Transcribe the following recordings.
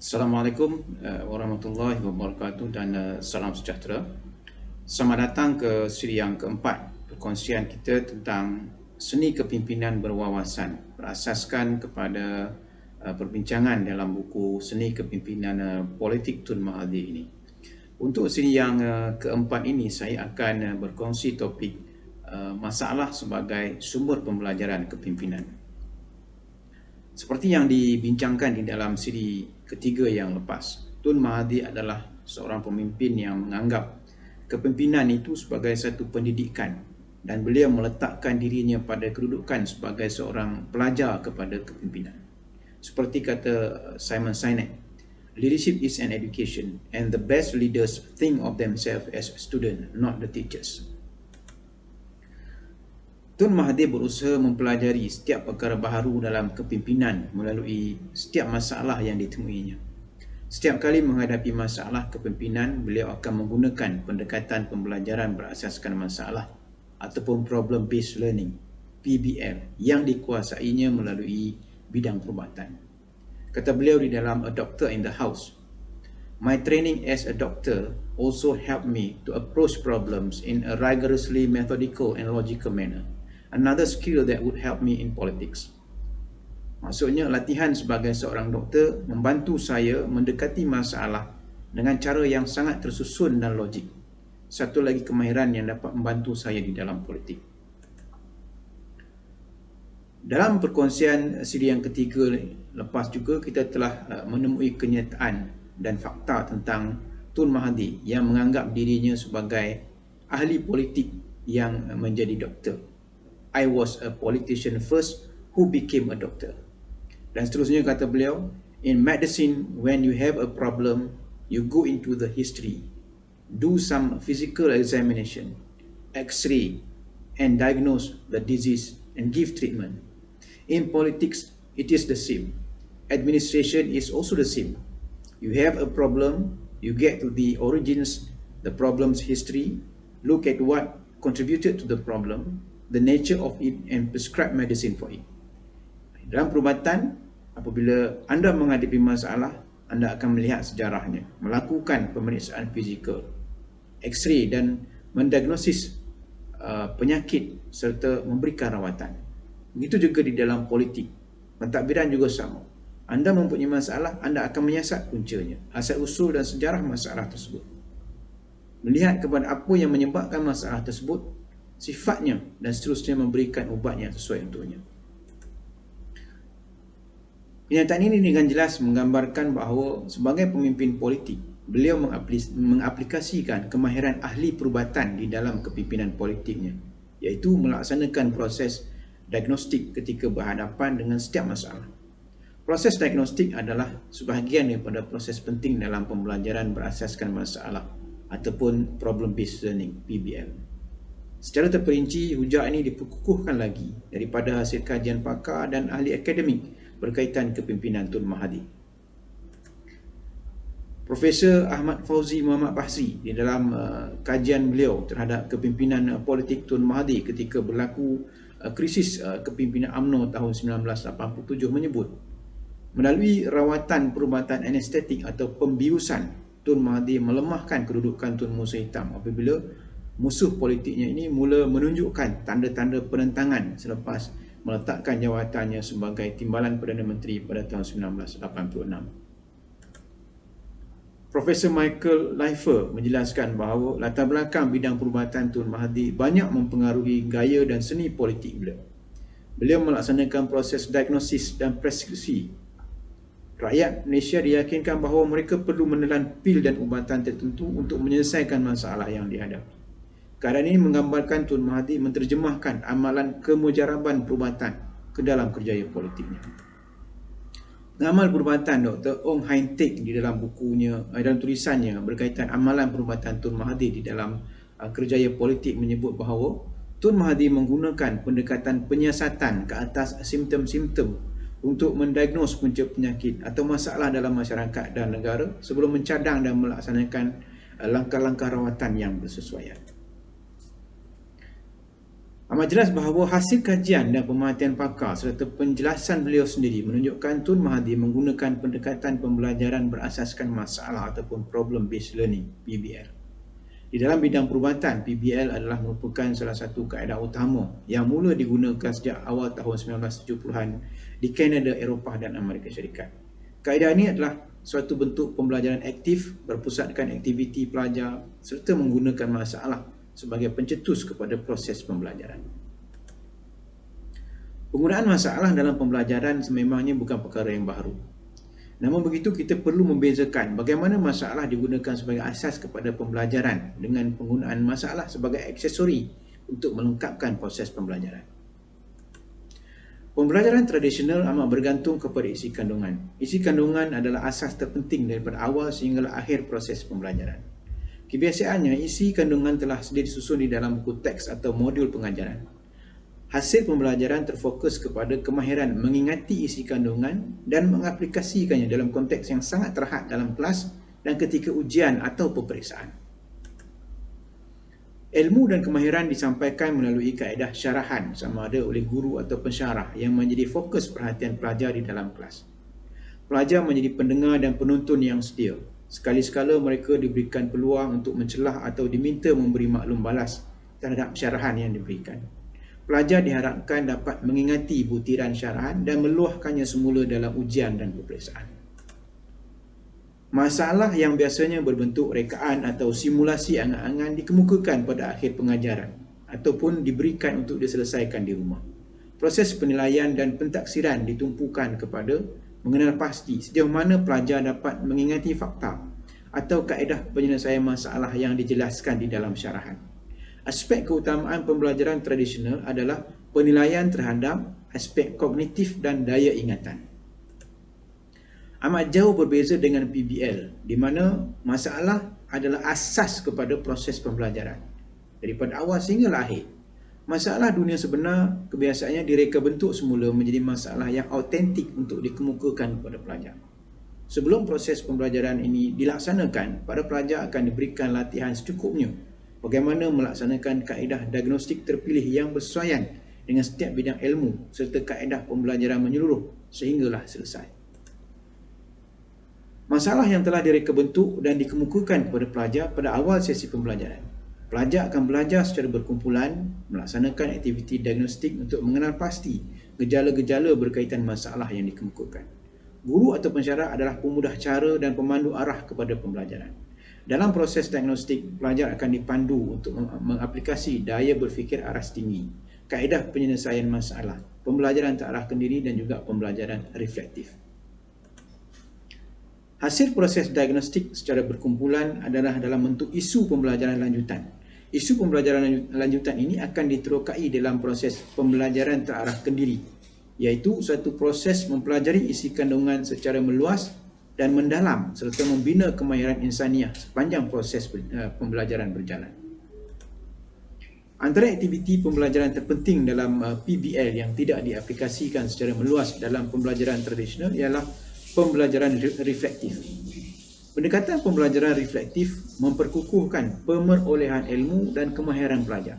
Assalamualaikum warahmatullahi wabarakatuh dan salam sejahtera. Selamat datang ke siri yang keempat perkongsian kita tentang seni kepimpinan berwawasan berasaskan kepada perbincangan dalam buku Seni Kepimpinan Politik Tun Mahathir ini. Untuk siri yang keempat ini saya akan berkongsi topik masalah sebagai sumber pembelajaran kepimpinan. Seperti yang dibincangkan di dalam siri ketiga yang lepas, Tun Mahathir adalah seorang pemimpin yang menganggap kepimpinan itu sebagai satu pendidikan dan beliau meletakkan dirinya pada kedudukan sebagai seorang pelajar kepada kepimpinan. Seperti kata Simon Sinek, leadership is an education and the best leaders think of themselves as students, not the teachers. Tun Mahathir berusaha mempelajari setiap perkara baharu dalam kepimpinan melalui setiap masalah yang ditemuinya. Setiap kali menghadapi masalah kepimpinan, beliau akan menggunakan pendekatan pembelajaran berasaskan masalah ataupun problem based learning (PBL) yang dikuasainya melalui bidang perubatan. Kata beliau di dalam A Doctor in the House, "My training as a doctor also helped me to approach problems in a rigorously methodical and logical manner. Another skill that would help me in politics." Maksudnya, latihan sebagai seorang doktor membantu saya mendekati masalah dengan cara yang sangat tersusun dan logik. Satu lagi kemahiran yang dapat membantu saya di dalam politik. Dalam perkongsian siri yang ketiga lepas juga, kita telah menemui kenyataan dan fakta tentang Tun Mahathir yang menganggap dirinya sebagai ahli politik yang menjadi doktor. I was a politician first who became a doctor. Dan seterusnya kata beliau, in medicine, when you have a problem, you go into the history, do some physical examination, x-ray, and diagnose the disease and give treatment. In politics, it is the same. Administration is also the same. You have a problem, you get to the origins, the problem's history, look at what contributed to the problem, the nature of it, and prescribe medicine for it. Dalam perubatan, apabila anda menghadapi masalah, anda akan melihat sejarahnya, melakukan pemeriksaan fizikal, x-ray dan mendiagnosis penyakit serta memberikan rawatan. Begitu juga di dalam politik. Pentadbiran juga sama. Anda mempunyai masalah, anda akan menyiasat puncanya, asal-usul dan sejarah masalah tersebut. Melihat kepada apa yang menyebabkan masalah tersebut, sifatnya dan seterusnya memberikan ubat yang sesuai untuknya. Kenyataan ini dengan jelas menggambarkan bahawa sebagai pemimpin politik, beliau mengaplikasikan kemahiran ahli perubatan di dalam kepimpinan politiknya, iaitu melaksanakan proses diagnostik ketika berhadapan dengan setiap masalah. Proses diagnostik adalah sebahagian daripada proses penting dalam pembelajaran berasaskan masalah ataupun problem based learning (PBL). Secara terperinci, hujah ini diperkukuhkan lagi daripada hasil kajian pakar dan ahli akademik berkaitan kepimpinan Tun Mahathir. Profesor Ahmad Fauzi Muhammad Basri di dalam kajian beliau terhadap kepimpinan politik Tun Mahathir ketika berlaku krisis kepimpinan UMNO tahun 1987 menyebut, melalui rawatan perubatan anestetik atau pembiusan, Tun Mahathir melemahkan kedudukan Tun Musa Hitam apabila musuh politiknya ini mula menunjukkan tanda-tanda penentangan selepas meletakkan jawatannya sebagai Timbalan Perdana Menteri pada tahun 1986. Profesor Michael Leifer menjelaskan bahawa latar belakang bidang perubatan Tun Mahathir banyak mempengaruhi gaya dan seni politik beliau. Beliau melaksanakan proses diagnosis dan preskripsi. Rakyat Malaysia diyakinkan bahawa mereka perlu menelan pil dan ubatan tertentu untuk menyelesaikan masalah yang dihadapi. Keadaan ini menggambarkan Tun Mahathir menterjemahkan amalan kemujaraban perubatan ke dalam kerjaya politiknya. Ngamal perubatan Dr. Ong Hain Teck di dalam bukunya, dalam tulisannya berkaitan amalan perubatan Tun Mahathir di dalam kerjaya politik menyebut bahawa Tun Mahathir menggunakan pendekatan penyiasatan ke atas simptom-simptom untuk mendiagnos punca penyakit atau masalah dalam masyarakat dan negara sebelum mencadang dan melaksanakan langkah-langkah rawatan yang bersesuaian. Amat jelas bahawa hasil kajian dan pemerhatian pakar serta penjelasan beliau sendiri menunjukkan Tun Mahathir menggunakan pendekatan pembelajaran berasaskan masalah ataupun problem based learning (PBL). Di dalam bidang perubatan, PBL adalah merupakan salah satu kaedah utama yang mula digunakan sejak awal tahun 1970-an di Kanada, Eropah dan Amerika Syarikat. Kaedah ini adalah suatu bentuk pembelajaran aktif berpusatkan aktiviti pelajar serta menggunakan masalah sebagai pencetus kepada proses pembelajaran. Penggunaan masalah dalam pembelajaran sememangnya bukan perkara yang baru. Namun begitu, kita perlu membezakan bagaimana masalah digunakan sebagai asas kepada pembelajaran dengan penggunaan masalah sebagai aksesori untuk melengkapkan proses pembelajaran. Pembelajaran tradisional amat bergantung kepada isi kandungan. Isi kandungan adalah asas terpenting daripada awal sehingga akhir proses pembelajaran. Kebiasaannya, isi kandungan telah sedia disusun di dalam buku teks atau modul pengajaran. Hasil pembelajaran terfokus kepada kemahiran mengingati isi kandungan dan mengaplikasikannya dalam konteks yang sangat terhad dalam kelas dan ketika ujian atau peperiksaan. Ilmu dan kemahiran disampaikan melalui kaedah syarahan sama ada oleh guru atau pensyarah yang menjadi fokus perhatian pelajar di dalam kelas. Pelajar menjadi pendengar dan penonton yang setia. Sekali-sekala mereka diberikan peluang untuk mencelah atau diminta memberi maklum balas terhadap syarahan yang diberikan. Pelajar diharapkan dapat mengingati butiran syarahan dan meluahkannya semula dalam ujian dan peperiksaan. Masalah yang biasanya berbentuk rekaan atau simulasi angan-angan dikemukakan pada akhir pengajaran ataupun diberikan untuk diselesaikan di rumah. Proses penilaian dan pentaksiran ditumpukan kepada mengenal pasti sejauh mana pelajar dapat mengingati fakta atau kaedah penyelesaian masalah yang dijelaskan di dalam syarahan. Aspek keutamaan pembelajaran tradisional adalah penilaian terhadap aspek kognitif dan daya ingatan. Amat jauh berbeza dengan PBL, di mana masalah adalah asas kepada proses pembelajaran daripada awal sehingga akhir. Masalah dunia sebenar kebiasaannya direka bentuk semula menjadi masalah yang autentik untuk dikemukakan kepada pelajar. Sebelum proses pembelajaran ini dilaksanakan, para pelajar akan diberikan latihan secukupnya bagaimana melaksanakan kaedah diagnostik terpilih yang bersesuaian dengan setiap bidang ilmu serta kaedah pembelajaran menyeluruh sehinggalah selesai. Masalah yang telah direka bentuk dan dikemukakan kepada pelajar pada awal sesi pembelajaran. Pelajar akan belajar secara berkumpulan, melaksanakan aktiviti diagnostik untuk mengenal pasti gejala-gejala berkaitan masalah yang dikemukakan. Guru atau pensyarah adalah pemudah cara dan pemandu arah kepada pembelajaran. Dalam proses diagnostik, pelajar akan dipandu untuk mengaplikasi daya berfikir aras tinggi, kaedah penyelesaian masalah, pembelajaran terarahkan diri dan juga pembelajaran reflektif. Hasil proses diagnostik secara berkumpulan adalah dalam bentuk isu pembelajaran lanjutan. Isu pembelajaran lanjutan ini akan diterokai dalam proses pembelajaran terarahkan diri, iaitu suatu proses mempelajari isi kandungan secara meluas dan mendalam serta membina kemahiran insaniah sepanjang proses pembelajaran berjalan. Antara aktiviti pembelajaran terpenting dalam PBL yang tidak diaplikasikan secara meluas dalam pembelajaran tradisional ialah pembelajaran reflektif. Pendekatan pembelajaran reflektif memperkukuhkan pemerolehan ilmu dan kemahiran pelajar.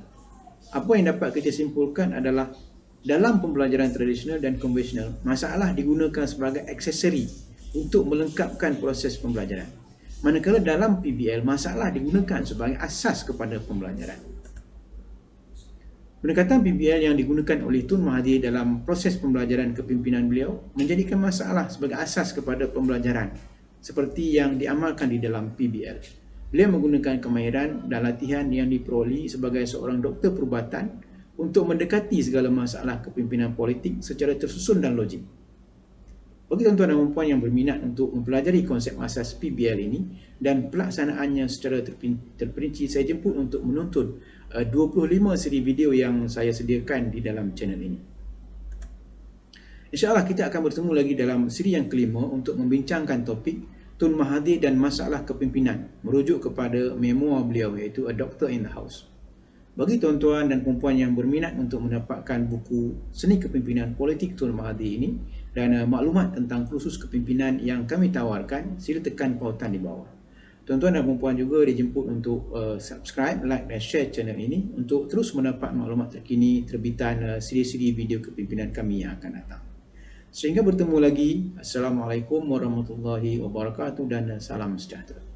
Apa yang dapat kita simpulkan adalah dalam pembelajaran tradisional dan konvensional, masalah digunakan sebagai aksesori untuk melengkapkan proses pembelajaran. Manakala dalam PBL, masalah digunakan sebagai asas kepada pembelajaran. Pendekatan PBL yang digunakan oleh Tun Mahathir dalam proses pembelajaran kepimpinan beliau menjadikan masalah sebagai asas kepada pembelajaran seperti yang diamalkan di dalam PBL. Beliau menggunakan kemahiran dan latihan yang diperoleh sebagai seorang doktor perubatan untuk mendekati segala masalah kepimpinan politik secara tersusun dan logik. Bagi tuan-tuan dan puan yang berminat untuk mempelajari konsep asas PBL ini dan pelaksanaannya secara terperinci, saya jemput untuk menonton 25 siri video yang saya sediakan di dalam channel ini. InsyaAllah kita akan bertemu lagi dalam siri yang kelima untuk membincangkan topik Tun Mahathir dan masalah kepimpinan merujuk kepada memoir beliau iaitu A Doctor in the House. Bagi tuan-tuan dan puan yang berminat untuk mendapatkan buku Seni Kepimpinan Politik Tun Mahathir ini dan maklumat tentang kursus kepimpinan yang kami tawarkan, sila tekan pautan di bawah. Tuan-tuan dan puan-puan juga dijemput untuk subscribe, like dan share channel ini untuk terus mendapat maklumat terkini terbitan siri-siri video kepimpinan kami yang akan datang. Sehingga bertemu lagi. Assalamualaikum warahmatullahi wabarakatuh dan salam sejahtera.